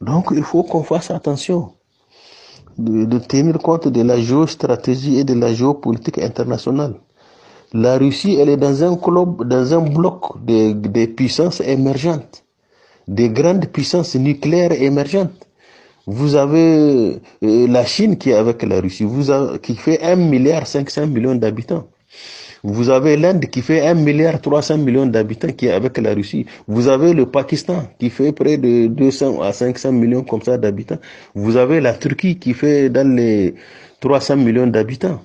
Donc il faut qu'on fasse attention de tenir compte de la géostratégie et de la géopolitique internationale. La Russie, elle est dans un club, dans un bloc des puissances émergentes, des grandes puissances nucléaires émergentes. Vous avez la Chine qui est avec la Russie, qui fait 1,5 milliard d'habitants. Vous avez l'Inde qui fait 1,3 milliard d'habitants qui est avec la Russie. Vous avez le Pakistan qui fait près de 200 à 500 millions comme ça d'habitants. Vous avez la Turquie qui fait dans les 300 millions d'habitants.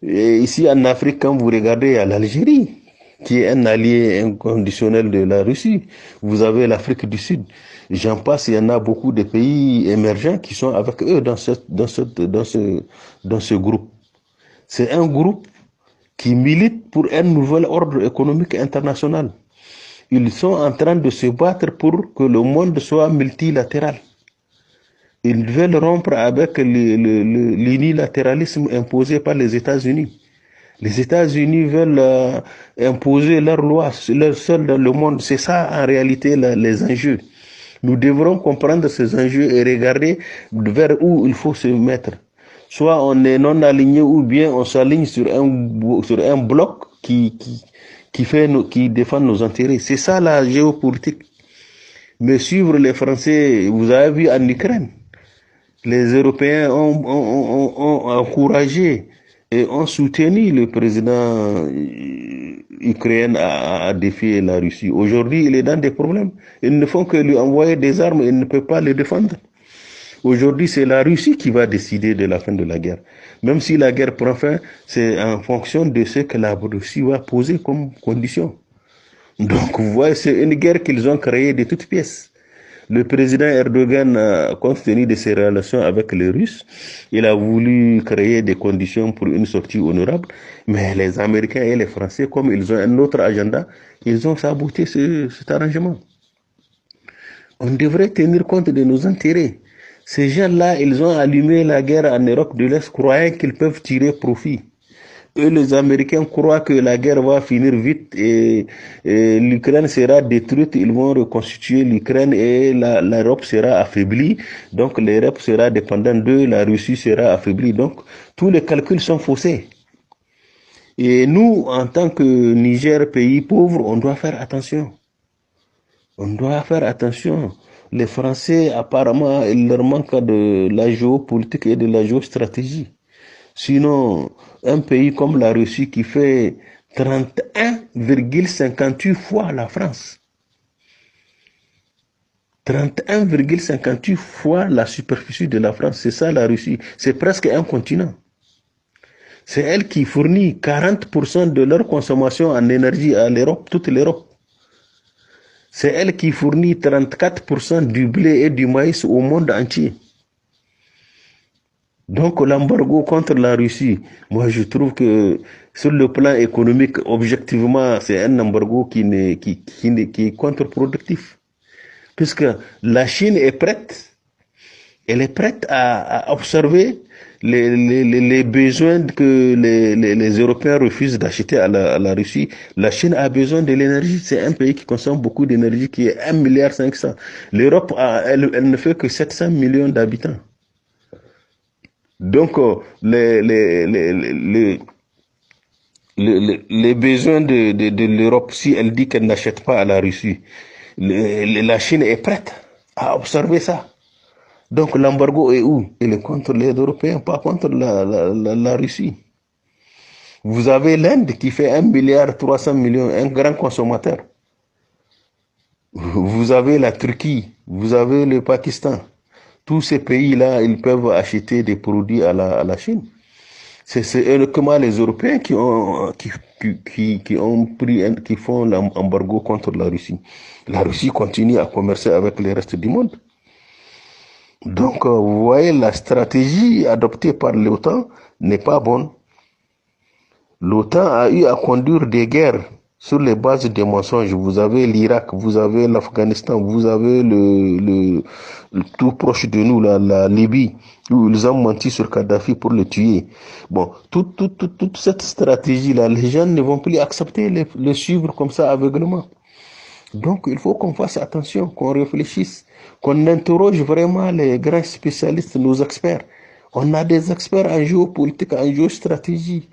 Et ici en Afrique, quand vous regardez à l'Algérie, qui est un allié inconditionnel de la Russie, vous avez l'Afrique du Sud. J'en passe, il y en a beaucoup de pays émergents qui sont avec eux dans ce groupe. C'est un groupe qui militent pour un nouvel ordre économique international. Ils sont en train de se battre pour que le monde soit multilatéral. Ils veulent rompre avec l'unilatéralisme imposé par les États-Unis. Les États-Unis veulent imposer leurs lois, leur seul dans le monde. C'est ça en réalité les enjeux. Nous devrons comprendre ces enjeux et regarder vers où il faut se mettre. Soit on est non aligné ou bien on s'aligne sur un bloc qui défend nos intérêts. C'est ça la géopolitique. Mais suivre les Français, vous avez vu en Ukraine, les Européens ont encouragé et ont soutenu le président ukrainien à défier la Russie. Aujourd'hui, il est dans des problèmes. Ils ne font que lui envoyer des armes et il ne peut pas les défendre. Aujourd'hui, c'est la Russie qui va décider de la fin de la guerre. Même si la guerre prend fin, c'est en fonction de ce que la Russie va poser comme condition. Donc, vous voyez, c'est une guerre qu'ils ont créée de toutes pièces. Le président Erdogan, compte tenu de ses relations avec les Russes, il a voulu créer des conditions pour une sortie honorable. Mais les Américains et les Français, comme ils ont un autre agenda, ils ont saboté cet arrangement. On devrait tenir compte de nos intérêts. Ces gens-là, ils ont allumé la guerre en Europe de l'Est, croyant qu'ils peuvent tirer profit. Eux, les Américains croient que la guerre va finir vite et l'Ukraine sera détruite. Ils vont reconstituer l'Ukraine et l'Europe sera affaiblie. Donc l'Europe sera dépendante d'eux, la Russie sera affaiblie. Donc tous les calculs sont faussés. Et nous, en tant que Niger, pays pauvre, on doit faire attention. On doit faire attention. Les Français, apparemment, il leur manque de la géopolitique et de la géostratégie. Sinon, un pays comme la Russie qui fait 31,58 fois la France. 31,58 fois la superficie de la France. C'est ça la Russie. C'est presque un continent. C'est elle qui fournit 40% de leur consommation en énergie à l'Europe, toute l'Europe. C'est elle qui fournit 34% du blé et du maïs au monde entier. Donc l'embargo contre la Russie, moi je trouve que sur le plan économique, objectivement, c'est un embargo qui est contre-productif. Puisque la Chine est prête, elle est prête à observer les besoins que les Européens refusent d'acheter à la Russie. La Chine a besoin de l'énergie. C'est un pays qui consomme beaucoup d'énergie, qui est 1,5 milliard. L'Europe, elle ne fait que 700 millions d'habitants. Donc, les besoins de l'Europe, si elle dit qu'elle n'achète pas à la Russie, la Chine est prête à observer ça. Donc l'embargo est où? Il est contre les Européens, pas contre la Russie. Vous avez l'Inde qui fait 1,3 milliard, un grand consommateur. Vous avez la Turquie, vous avez le Pakistan. Tous ces pays-là, ils peuvent acheter des produits à la Chine. C'est uniquement les Européens qui font l'embargo contre la Russie. La Russie continue à commercer avec le reste du monde. Donc, vous voyez, la stratégie adoptée par l'OTAN n'est pas bonne. L'OTAN a eu à conduire des guerres sur les bases des mensonges. Vous avez l'Irak, vous avez l'Afghanistan, vous avez le tout proche de nous, la Libye, où ils ont menti sur Kadhafi pour le tuer. Bon, toute cette stratégie-là, les gens ne vont plus accepter le suivre comme ça aveuglement. Donc, il faut qu'on fasse attention, qu'on réfléchisse, qu'on interroge vraiment les grands spécialistes, nos experts. On a des experts en géopolitique, en géostratégie,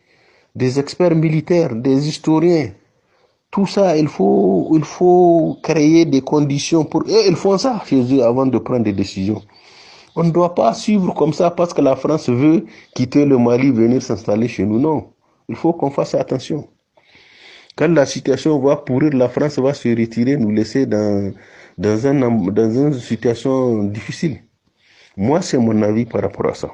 des experts militaires, des historiens. Tout ça, il faut créer des conditions pour eux. Ils font ça chez eux avant de prendre des décisions. On ne doit pas suivre comme ça parce que la France veut quitter le Mali, venir s'installer chez nous. Non. Il faut qu'on fasse attention. Quand la situation va pourrir, la France va se retirer, nous laisser dans une situation difficile. Moi, c'est mon avis par rapport à ça.